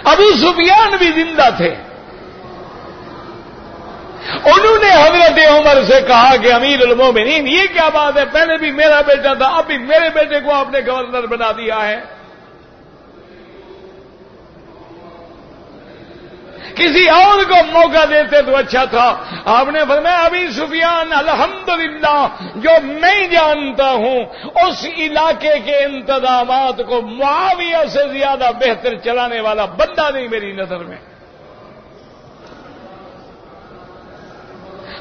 ابو سفیان بھی زندہ تھے. انہوں نے حضرت عمر سے کہا کہ امیر المومنین یہ کیا بات ہے، پہلے بھی میرا بیٹا تھا، اب بھی میرے بیٹے کو آپ نے گورنر بنا دیا ہے. کسی اور کو موقع دیتے تو اچھا تھا. آپ نے فرمایا ابی سفیان الحمدللہ جو میں جانتا ہوں اس علاقے کے انتظامات کو معاویہ سے زیادہ بہتر چلانے والا بندہ نہیں میری نظر میں.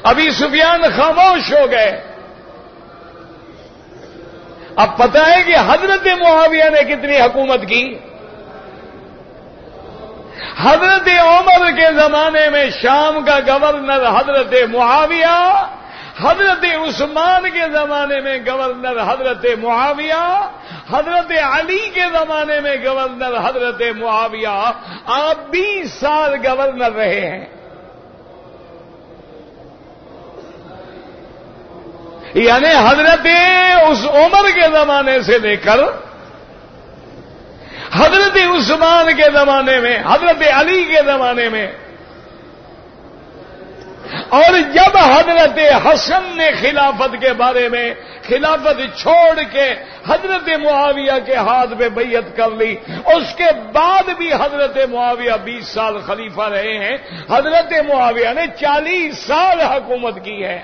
ابی سفیان خاموش ہو گئے. اب پتہ ہے کہ حضرت معاویہ نے کتنی حکومت کی. حضرت عمر کے زمانے میں شام کا گورنر حضرت معاویہ، حضرت عثمان کے زمانے میں گورنر حضرت معاویہ، حضرت علی کے زمانے میں گورنر حضرت معاویہ. آپ 20 سال گورنر رہے ہیں. یعنی حضرت اس عمر کے زمانے سے لے کر حضرت عثمان کے زمانے میں، حضرت علی کے زمانے میں، اور جب حضرت حسن نے خلافت کے بارے میں خلافت چھوڑ کے حضرت معاویہ کے ہاتھ پہ بیعت کر لی، اس کے بعد بھی حضرت معاویہ 20 سال خلیفہ رہے ہیں. حضرت معاویہ نے 40 سال حکومت کی ہے.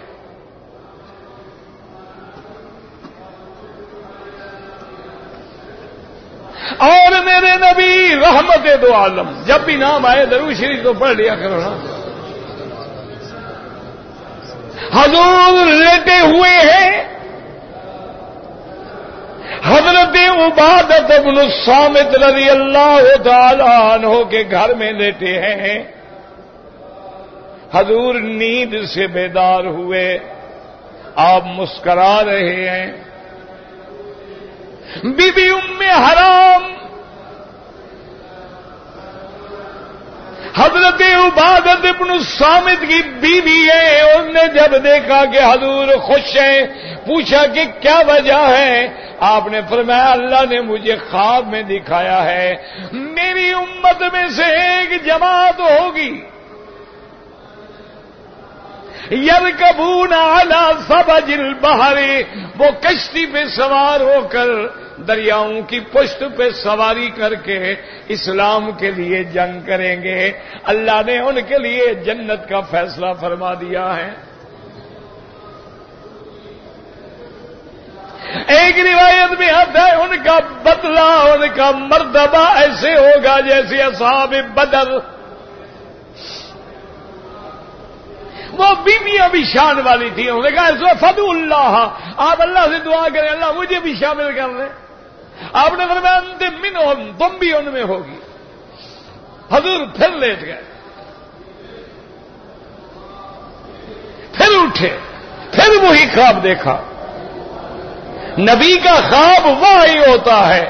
اور میرے نبی رحمت دو عالم، جب بھی نام آئے درود شریف تو پڑھ لیا کرو نا. حضور لیٹے ہوئے ہیں، حضرت عبادۃ بن الصامت رضی اللہ تعالی عنہ کے گھر میں لیٹے ہیں. حضور نیند سے بیدار ہوئے، آپ مسکرا رہے ہیں. بی بی ام حرام حضرت عبادۃ بن الصامت کی بیوی ہے. اس نے جب دیکھا کہ حضور خوش ہیں، پوچھا کہ کیا وجہ ہے. آپ نے فرمایا اللہ نے مجھے خواب میں دکھایا ہے میری امت میں سے ایک جماعت ہوگی یرکبون علی سبج البحر، وہ کشتی پہ سوار ہو کر دریاؤں کی پشت پہ سواری کر کے اسلام کے لیے جنگ کریں گے. اللہ نے ان کے لیے جنت کا فیصلہ فرما دیا ہے. ایک روایت میں آتا ہے ان کا بدلہ، ان کا مرتبہ ایسے ہوگا جیسے اصحاب بدر. وہ بیویاں بھی شان والی تھی. انہوں نے کہا فدعوا اللہ، آپ اللہ سے دعا کریں اللہ مجھے بھی شامل کر لیں. آپ نے فرمایا انت منہم، تم بھی ان میں ہوگی. حضور پھر لیٹ گئے، پھر اٹھے، پھر وہی خواب دیکھا. نبی کا خواب وہی ہوتا ہے.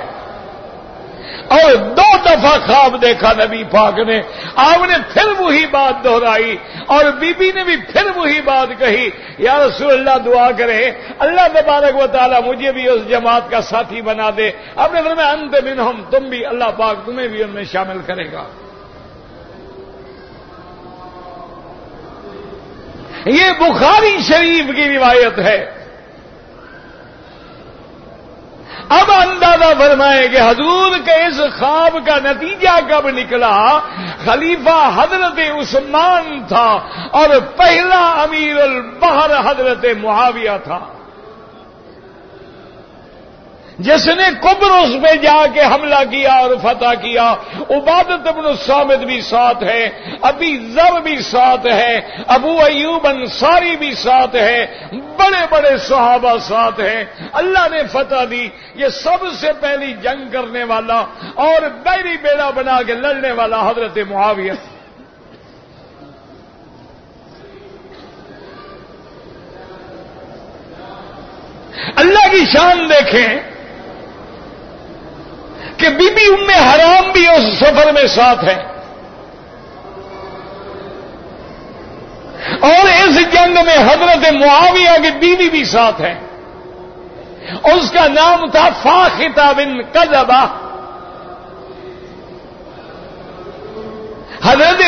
اور 2 دفعہ خواب دیکھا نبی پاک نے. آپ نے پھر وہی بات دہرائی اور بی بی نے بھی پھر وہی بات کہی یا رسول اللہ دعا کرے اللہ تبارک و تعالی مجھے بھی اس جماعت کا ساتھی بنا دے. آپ نے فرمایا انت منہم، تم بھی، اللہ پاک تمہیں بھی ان میں شامل کرے گا. یہ بخاری شریف کی روایت ہے. اب اندازہ فرمائیں کہ حضور کے اس خواب کا نتیجہ کب نکلا. خلیفہ حضرت عثمان تھا اور پہلا امیر البحر حضرت معاویہ تھا، جس نے قبرص میں جا کے حملہ کیا اور فتح کیا. عبادۃ بن الصامت بھی ساتھ ہے، ابی ذر بھی ساتھ ہے، ابو ایوب انصاری بھی ساتھ ہے، بڑے بڑے صحابہ ساتھ ہیں. اللہ نے فتح دی. یہ سب سے پہلی جنگ کرنے والا اور بحری بیڑا بنا کے لڑنے والا حضرت معاویہ. اللہ کی شان دیکھیں کہ بی بی ام حرام بھی اس سفر میں ساتھ ہے اور اس جنگ میں حضرت معاویہ کی بیوی بھی ساتھ ہے. اس کا نام تھا فاخطہ بن قذبہ.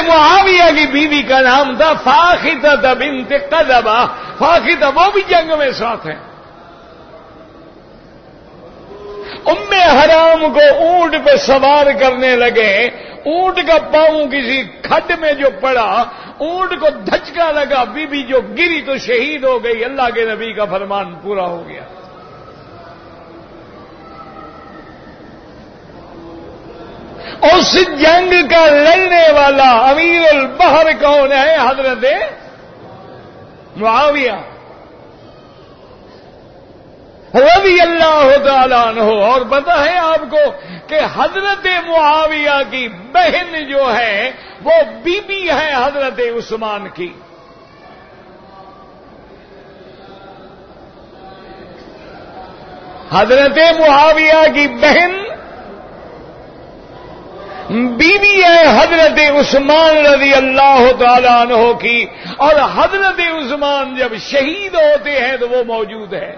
معاویہ کی بیوی کا نام تھا فاخطہ بنت قذبہ. فاخطہ وہ بھی جنگ میں ساتھ ہیں. ام حرام کو اونٹ پہ سوار کرنے لگے. اونٹ کا پاؤں کسی کھڈ میں جو پڑا, اونٹ کو دھچکا لگا, بی بی جو گری تو شہید ہو گئی. اللہ کے نبی کا فرمان پورا ہو گیا. اس جنگ کا لڑنے والا امیر البحر کون ہے؟ حضرت معاویہ رضی اللہ تعالیٰ عنہ. اور پتہ ہے آپ کو کہ حضرت معاویہ کی بہن جو ہے وہ بی بی ہے حضرت عثمان کی. حضرت معاویہ کی بہن بیوی ہے حضرت عثمان رضی اللہ تعالیٰ عنہ کی. اور حضرت عثمان جب شہید ہوتے ہیں تو وہ موجود ہے.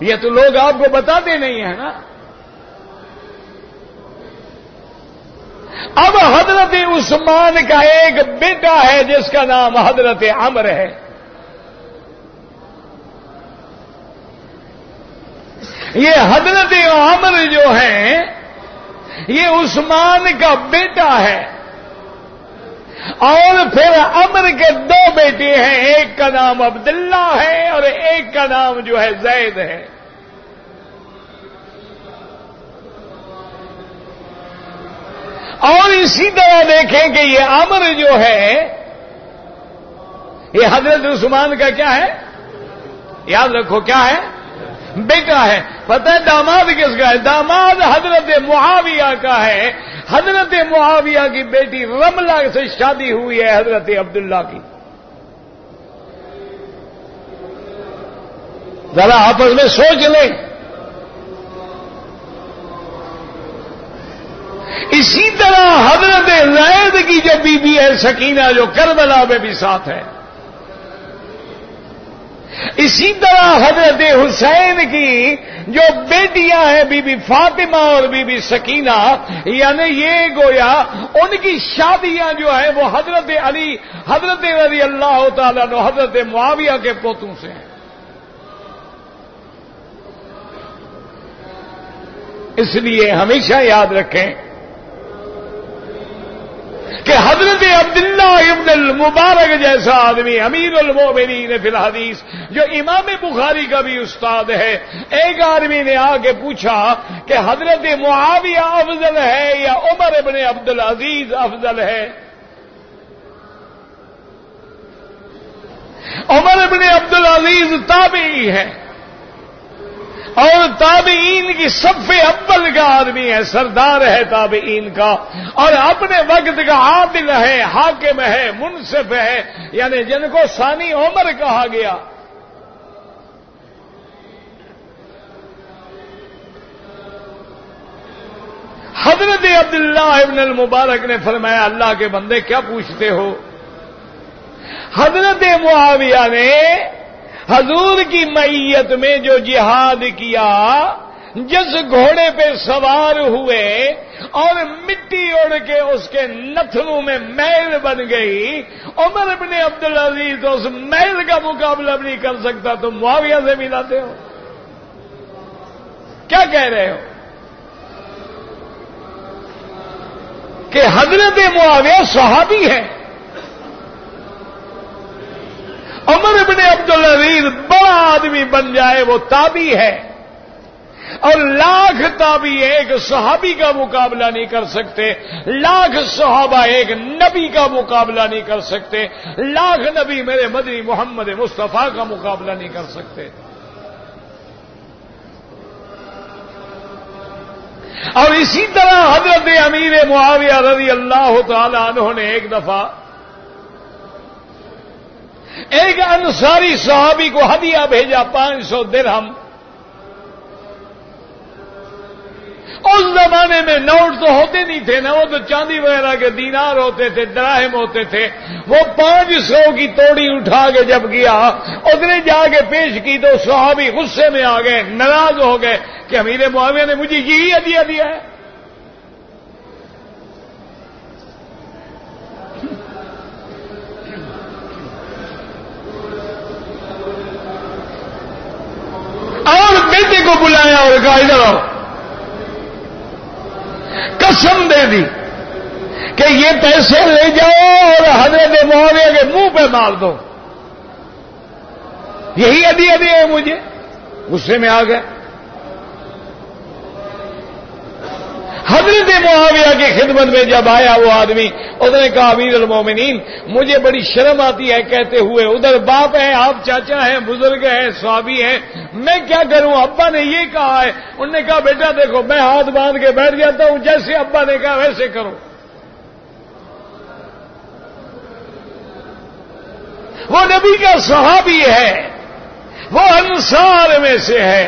یہ تو لوگ آپ کو بتاتے نہیں ہیں نا. اب حضرت عثمان کا ایک بیٹا ہے جس کا نام حضرت عمر ہے. یہ حضرت عمر جو ہے یہ عثمان کا بیٹا ہے. اور پھر عمر کے دو بیٹے ہیں, ایک کا نام عبداللہ ہے اور ایک کا نام جو ہے زید ہے. اور اسی طرح دیکھیں کہ یہ عمر جو ہے یہ حضرت عثمان کا کیا ہے؟ یاد رکھو کیا ہے؟ بیٹا ہے. پتہ ہے داماد کس کا ہے؟ داماد حضرت معاویہ کا ہے. حضرت معاویہ کی بیٹی رملہ سے شادی ہوئی ہے حضرت عبداللہ کی. ذرا آپس میں سوچ لیں. اسی طرح حضرت زید کی جو بیوی ہے سکینہ جو کربلا میں بھی ساتھ ہے. اسی طرح حضرت حسین کی جو بیٹیاں ہیں بی بی فاطمہ اور بی بی سکینہ, یعنی یہ گویا ان کی شادیاں جو ہیں وہ حضرت علی حضرت رضی اللہ تعالیٰ عنہ حضرت معاویہ کے پوتوں سے ہیں. اس لیے ہمیشہ یاد رکھیں کہ حضرت عبداللہ ابن المبارک جیسا آدمی امیر المومنین فی الحدیث جو امام بخاری کا بھی استاد ہے, ایک آدمی نے آ کے پوچھا کہ حضرت معاویہ افضل ہے یا عمر ابن عبدالعزیز افضل ہے؟ عمر ابن عبدالعزیز تابعی ہے اور تابعین کی صف اول کا آدمی ہے, سردار ہے تابعین کا, اور اپنے وقت کا عادل ہے, حاکم ہے, منصف ہے, یعنی جن کو ثانی عمر کہا گیا. حضرت عبداللہ ابن المبارک نے فرمایا اللہ کے بندے کیا پوچھتے ہو؟ حضرت معاویہ نے حضور کی معیت میں جو جہاد کیا, جس گھوڑے پہ سوار ہوئے اور مٹی اڑ کے اس کے نتھنوں میں میل بن گئی, عمر بن عبدالعزیز تو اس میل کا مقابلہ نہیں کر سکتا, تم معاویہ سے ملاتے ہو؟ کیا کہہ رہے ہو کہ حضرت معاویہ صحابی ہے, عمر ابن عبدالعزیز بڑا آدمی بن جائے وہ تابعی ہے, اور لاکھ تابعی ایک صحابی کا مقابلہ نہیں کر سکتے, لاکھ صحابہ ایک نبی کا مقابلہ نہیں کر سکتے, لاکھ نبی میرے مدنی محمد مصطفیٰ کا مقابلہ نہیں کر سکتے. اور اسی طرح حضرت امیر معاویہ رضی اللہ تعالی عنہ نے ایک دفعہ ایک انصاری صحابی کو ہدیہ بھیجا 500 درہم. اس زمانے میں نوٹ تو ہوتے نہیں تھے نا, وہ تو چاندی وغیرہ کے دینار ہوتے تھے, دراہم ہوتے تھے. وہ 500 کی توڑی اٹھا کے جب گیا اس نے جا کے پیش کی تو صحابی غصے میں آ گئے, ناراض ہو گئے کہ امیر معاویہ نے مجھے یہی ہدیہ دیا ہے. بلایا اور کہا ادھر آؤ. قسم دے دی کہ یہ پیسے لے جاؤ اور حضرت معاویہ کے منہ پہ مار دو. یہی ہدیہ ہے مجھے. غصے میں آ گئے. حضرت معاویہ کی خدمت میں جب آیا وہ آدمی, اس نے کہا امیر المومنین مجھے بڑی شرم آتی ہے کہتے ہوئے, ادھر باپ ہے, آپ چاچا ہیں, بزرگ ہیں, صحابی ہیں, میں کیا کروں؟ ابا نے یہ کہا ہے. انہوں نے کہا بیٹا دیکھو میں ہاتھ باندھ کے بیٹھ جاتا ہوں, جیسے ابا نے کہا ویسے کرو. وہ نبی کا صحابی ہے, وہ انصار میں سے ہے,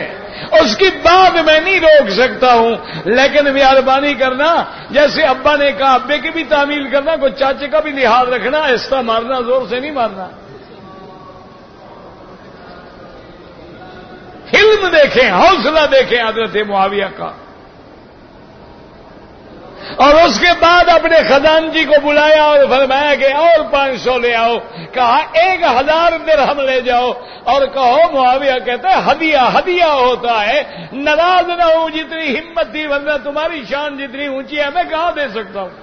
اس کی بات میں نہیں روک سکتا ہوں, لیکن مہربانی کرنا جیسے ابا نے کہا ابے کی بھی تعمیل کرنا, کوئی چاچے کا بھی لحاظ رکھنا, ایسا مارنا زور سے نہیں مارنا. علم دیکھیں, حوصلہ دیکھیں حضرت معاویہ کا. اور اس کے بعد اپنے خزانچی کو بلایا اور فرمایا کہ اور 500 لے آؤ. کہا 1000 درہم لے جاؤ اور کہو معاویہ کہتا ہے ہدیہ ہدیہ ہوتا ہے, ناراض نہ ہوں, جتنی ہمت تھی ورنہ تمہاری شان جتنی اونچی ہے میں کہاں دے سکتا ہوں.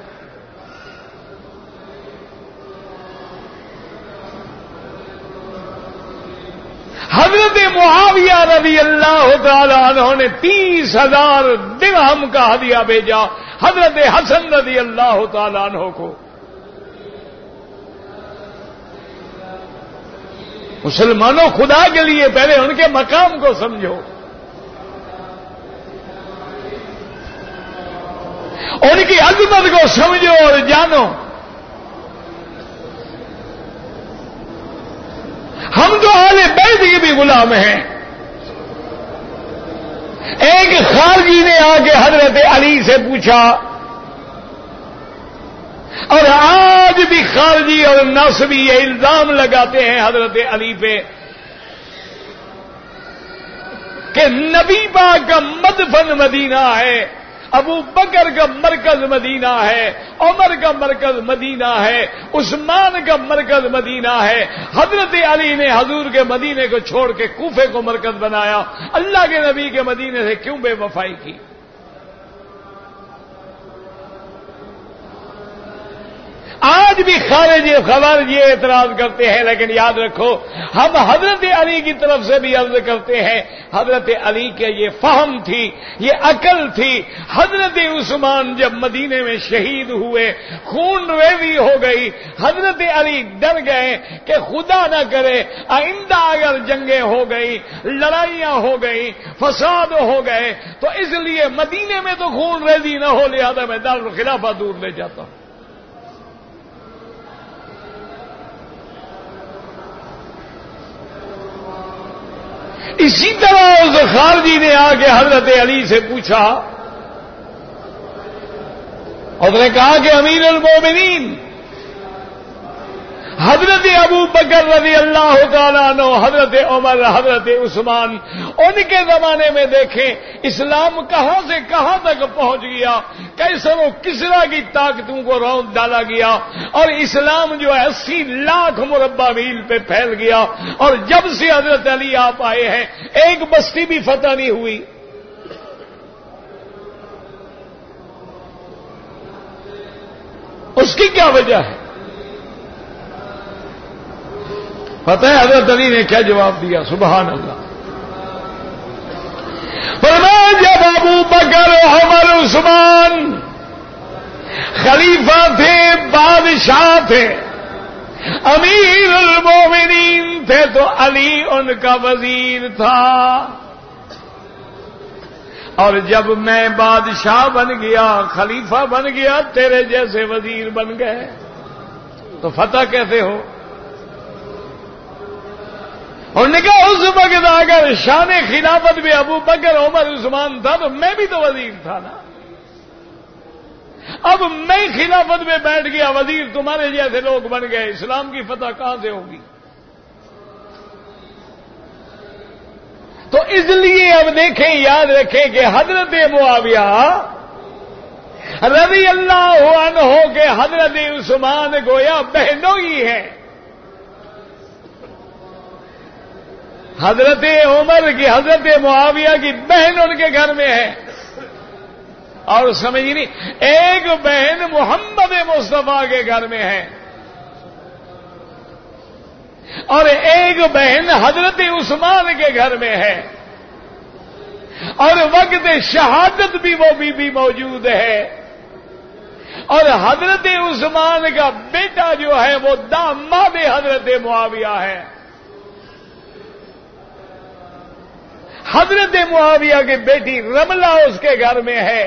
حضرت معاویہ رضی اللہ تعالی عنہ نے 30,000 درہم کا ہدیہ بھیجا حضرت حسن رضی اللہ تعالی عنہ کو. مسلمانوں خدا کے لیے پہلے ان کے مقام کو سمجھو, ان کی عظمت کو سمجھو اور جانو. ہم تو اہل بیت کے بھی غلام ہیں. ایک خارجی نے آ کے حضرت علی سے پوچھا, اور آج بھی خارجی اور ناصبی یہ الزام لگاتے ہیں حضرت علی پہ کہ نبی پاک کا مدفن مدینہ ہے, ابو بکر کا مرکز مدینہ ہے, عمر کا مرکز مدینہ ہے, عثمان کا مرکز مدینہ ہے. حضرت علی نے حضور کے مدینے کو چھوڑ کے کوفے کو مرکز بنایا. اللہ کے نبی کے مدینے سے کیوں بے وفائی کی؟ آج بھی خوارج یہ اعتراض کرتے ہیں, لیکن یاد رکھو ہم حضرت علی کی طرف سے بھی عرض کرتے ہیں, حضرت علی کے یہ فہم تھی, یہ عقل تھی. حضرت عثمان جب مدینے میں شہید ہوئے, خون ریزی ہو گئی, حضرت علی ڈر گئے کہ خدا نہ کرے آئندہ اگر جنگیں ہو گئی, لڑائیاں ہو گئی, فساد ہو گئے, تو اس لیے مدینے میں تو خون ریزی نہ ہو, لہذا میں دارالخلافہ دور لے جاتا ہوں. اسی طرح اس خارجی نے آ کے حضرت علی سے پوچھا, اور نے کہا کہ امیر المومنین حضرت ابو بکر رضی اللہ تعالیٰ عنہ, حضرت عمر, حضرت عثمان, ان کے زمانے میں دیکھیں اسلام کہاں سے کہاں تک پہنچ گیا, کیسر و کسرا کی طاقتوں کو روند ڈالا گیا, اور اسلام جو ہے 80 لاکھ مربع میل پہ پھیل گیا. اور جب سے حضرت علی آپ آئے ہیں ایک بستی بھی فتح نہیں ہوئی. اس کی کیا وجہ ہے؟ پتہ ہے حضرت علی نے کیا جواب دیا؟ سبحان اللہ. فرمایا جب ابو بکر, عمر, عثمان خلیفہ تھے, بادشاہ تھے, امیر المومنین تھے, تو علی ان کا وزیر تھا. اور جب میں بادشاہ بن گیا, خلیفہ بن گیا, تیرے جیسے وزیر بن گئے, تو فتح کیسے ہو؟ انہوں نے کہا اس وقت اگر شان خلافت میں ابو بکر, عمر, عثمان تھا تو میں بھی تو وزیر تھا نا. اب میں خلافت میں بیٹھ گیا, وزیر تمہارے جیسے لوگ بن گئے, اسلام کی فتح کہاں سے ہوگی؟ تو اس لیے اب دیکھیں, یاد رکھیں کہ حضرت معاویہ رضی اللہ عنہ کے حضرت عثمان گویا بہنوں ہی ہیں. حضرت عمر کی حضرت معاویہ کی بہن ان کے گھر میں ہے، اور سمجھ نہیں، ایک بہن محمد مصطفیٰ کے گھر میں ہے اور ایک بہن حضرت عثمان کے گھر میں ہے، اور وقت شہادت بھی وہ بی موجود ہے، اور حضرت عثمان کا بیٹا جو ہے وہ داماد حضرت معاویہ ہے، حضرت معاویہ کی بیٹی رملہ اس کے گھر میں ہے،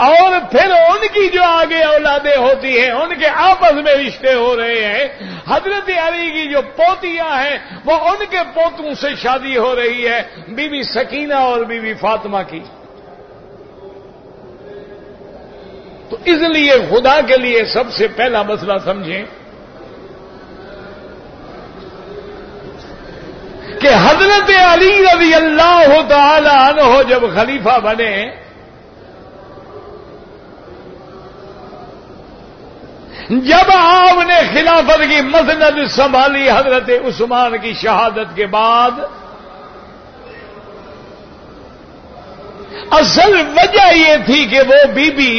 اور پھر ان کی جو آگے اولادیں ہوتی ہیں ان کے آپس میں رشتے ہو رہے ہیں، حضرت علی کی جو پوتیاں ہیں وہ ان کے پوتوں سے شادی ہو رہی ہے، بی بی سکینہ اور بی بی فاطمہ کی۔ تو اس لیے خدا کے لیے سب سے پہلا مسئلہ سمجھیں کہ حضرت علی رضی اللہ تعالی عنہ جب خلیفہ بنے، جب آپ نے خلافت کی مسند سنبھالی حضرت عثمان کی شہادت کے بعد، اصل وجہ یہ تھی کہ وہ بی بی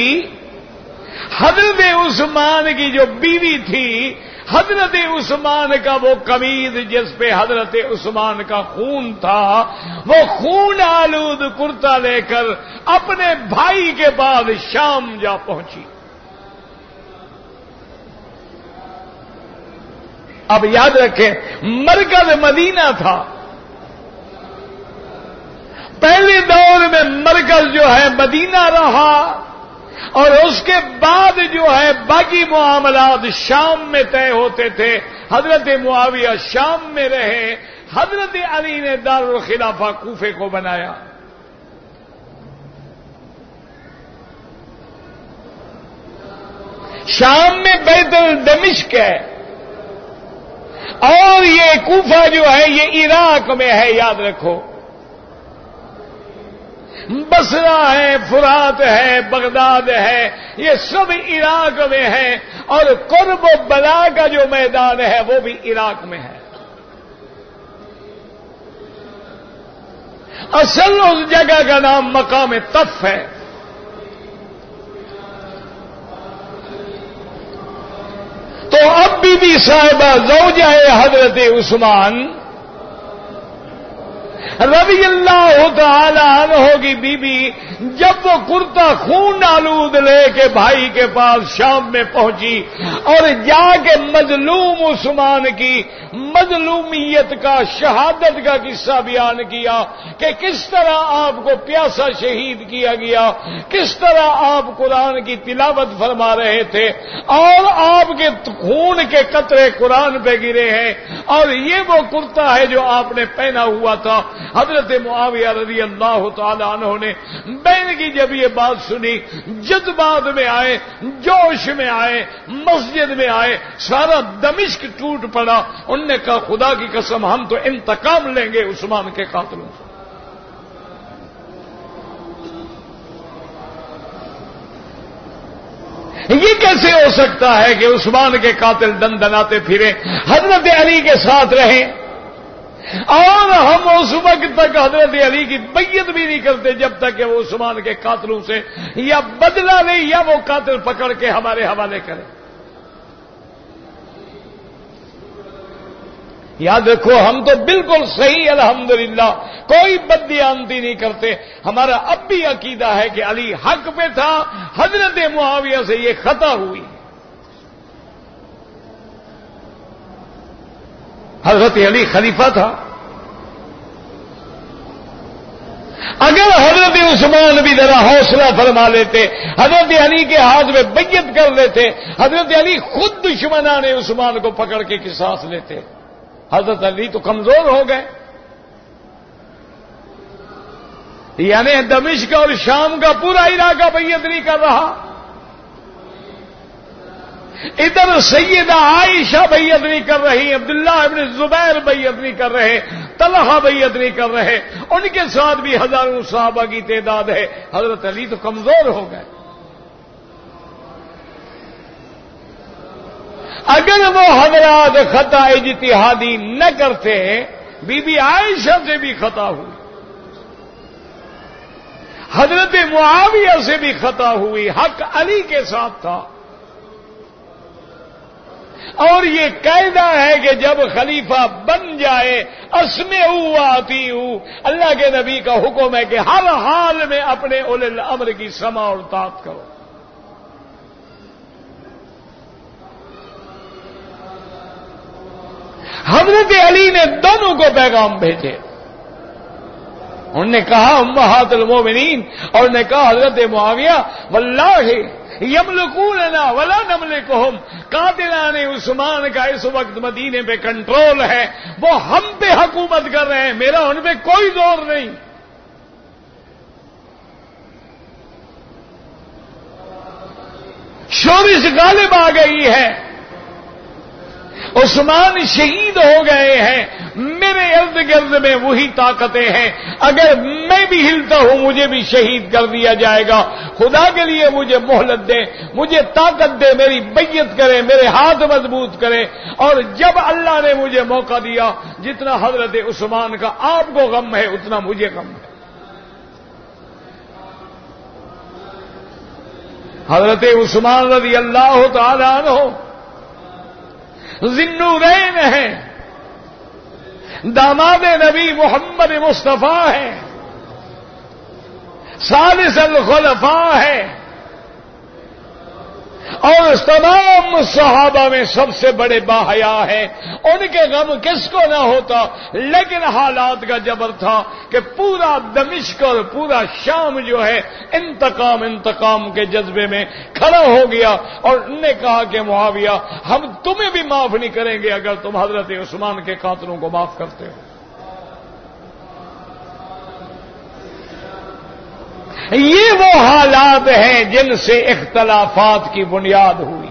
حضرت عثمان کی جو بیوی تھی، حضرت عثمان کا وہ قمیض جس پہ حضرت عثمان کا خون تھا، وہ خون آلود کرتا لے کر اپنے بھائی کے بعد شام جا پہنچی۔ اب یاد رکھیں مرکز مدینہ تھا، پہلے دور میں مرکز جو ہے مدینہ رہا، اور اس کے بعد جو ہے باقی معاملات شام میں طے ہوتے تھے۔ حضرت معاویہ شام میں رہے، حضرت علی نے دارالخلافہ کوفے کو بنایا۔ شام میں بیت الدمشق ہے، اور یہ کوفہ جو ہے یہ عراق میں ہے، یاد رکھو۔ بصرہ ہے، فرات ہے، بغداد ہے، یہ سب عراق میں ہے، اور قرب و بلا کا جو میدان ہے وہ بھی عراق میں ہے۔ اصل اس جگہ کا نام مقام طف ہے۔ تو اب بی صاحبہ زوجہ حضرت عثمان رضی اللہ تعالی عنہ کی بی بی جب وہ کرتا خون آلود لے کے بھائی کے پاس شام میں پہنچی اور جا کے مظلوم عثمان کی مظلومیت کا، شہادت کا قصہ بیان کیا کہ کس طرح آپ کو پیاسا شہید کیا گیا، کس طرح آپ قرآن کی تلاوت فرما رہے تھے اور آپ کے خون کے قطرے قرآن پہ گرے ہیں، اور یہ وہ کرتا ہے جو آپ نے پہنا ہوا تھا۔ حضرت معاویہ رضی اللہ تعالی عنہ نے بہن کی جب یہ بات سنی، جذبات میں آئے، جوش میں آئے، مسجد میں آئے، سارا دمشق ٹوٹ پڑا۔ انہوں نے کہا خدا کی قسم ہم تو انتقام لیں گے عثمان کے قاتلوں سے۔ یہ کیسے ہو سکتا ہے کہ عثمان کے قاتل دن دناتے پھریں، حضرت علی کے ساتھ رہیں، اور ہم اس وقت تک حضرت علی کی بیعت بھی نہیں کرتے جب تک کہ وہ عثمان کے قاتلوں سے یا بدلہ لے یا وہ قاتل پکڑ کے ہمارے حوالے کرے۔ یاد رکھو ہم تو بالکل صحیح الحمدللہ کوئی بددیانتی نہیں کرتے۔ ہمارا اب بھی عقیدہ ہے کہ علی حق پہ تھا، حضرت معاویہ سے یہ خطا ہوئی۔ حضرت علی خلیفہ تھا، اگر حضرت عثمان بھی ذرا حوصلہ فرما لیتے، حضرت علی کے ہاتھ میں بیعت کر لیتے، حضرت علی خود دشمنان عثمان کو پکڑ کے قصاص لیتے۔ حضرت علی تو کمزور ہو گئے، یعنی دمشق اور شام کا پورا علاقہ بیعت نہیں کر رہا، ادھر سیدہ عائشہ بیعت نہیں کر رہی، عبداللہ ابن زبیر بیعت نہیں کر رہے، طلحہ بیعت نہیں کر رہے، ان کے ساتھ بھی ہزاروں صحابہ کی تعداد ہے۔ حضرت علی تو کمزور ہو گئے۔ اگر وہ حضرات خطا اجتہادی نہ کرتے بی بی عائشہ سے بھی خطا ہوئی، حضرت معاویہ سے بھی خطا ہوئی، حق علی کے ساتھ تھا۔ اور یہ قاعدہ ہے کہ جب خلیفہ بن جائے اسمعوا واطیعوا، اللہ کے نبی کا حکم ہے کہ ہر حال میں اپنے اولی الامر کی سماع اور اطاعت کرو۔ حضرت علی نے دونوں کو پیغام بھیجے، انہوں نے کہا امہات المومنین، اور انہوں نے کہا حضرت معاویہ واللہ یملکوننا ولا نملکہم، قاتلان عثمان کا اس وقت مدینے پہ کنٹرول ہے، وہ ہم پہ حکومت کر رہے ہیں، میرا ان پہ کوئی زور نہیں۔ شورش غالب آ گئی ہے، عثمان شہید ہو گئے ہیں، میرے ارد گرد میں وہی طاقتیں ہیں، اگر میں بھی ہلتا ہوں مجھے بھی شہید کر دیا جائے گا، خدا کے لیے مجھے مہلت دے، مجھے طاقت دے، میری بیعت کرے، میرے ہاتھ مضبوط کرے۔ اور جب اللہ نے مجھے موقع دیا، جتنا حضرت عثمان کا آپ کو غم ہے اتنا مجھے غم ہے۔ حضرت عثمان رضی اللہ تعالی عنہ ذی-النورین ہیں، داماد نبی محمد مصطفیٰ ہیں، ثالث الخلفاء ہیں، اور تمام صحابہ میں سب سے بڑے باحیا ہیں۔ ان کے غم کس کو نہ ہوتا، لیکن حالات کا جبر تھا کہ پورا دمشق اور پورا شام جو ہے انتقام کے جذبے میں کھڑا ہو گیا، اور انہوں نے کہا کہ معاویہ ہم تمہیں بھی معاف نہیں کریں گے اگر تم حضرت عثمان کے قاتلوں کو معاف کرتے ہو۔ یہ وہ حالات ہیں جن سے اختلافات کی بنیاد ہوئی،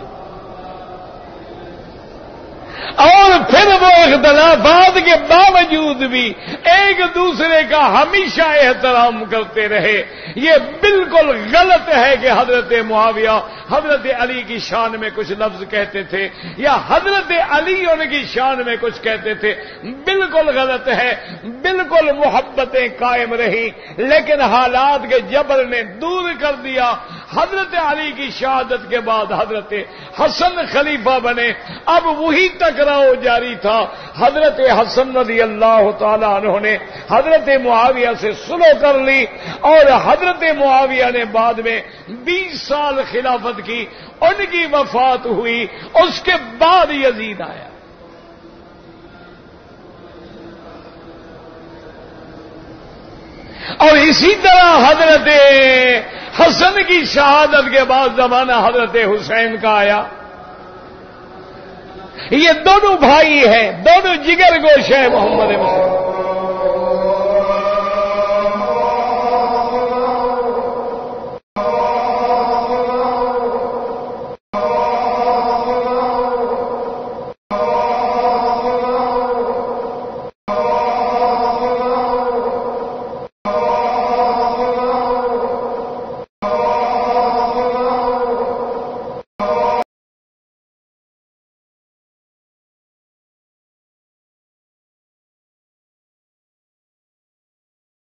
اور پھر وہ اختلافات کے باوجود بھی ایک دوسرے کا ہمیشہ احترام کرتے رہے۔ یہ بالکل غلط ہے کہ حضرت معاویہ حضرت علی کی شان میں کچھ لفظ کہتے تھے یا حضرت علی ان کی شان میں کچھ کہتے تھے، بالکل غلط ہے۔ بالکل محبتیں قائم رہی، لیکن حالات کے جبر نے دور کر دیا۔ حضرت علی کی شہادت کے بعد حضرت حسن خلیفہ بنے، اب وہی ٹکراؤ جاری تھا۔ حضرت حسن رضی اللہ تعالی عنہ نے حضرت معاویہ سے صلح کر لی، اور حضرت معاویہ نے بعد میں 20 سال خلافت کی، ان کی وفات ہوئی، اس کے بعد یزید آیا۔ اور اسی طرح حضرت حسن کی شہادت کے بعد زمانہ حضرت حسین کا آیا۔ یہ دونوں بھائی ہیں، دونوں جگر گوش ہیں محمد مصطفیٰ۔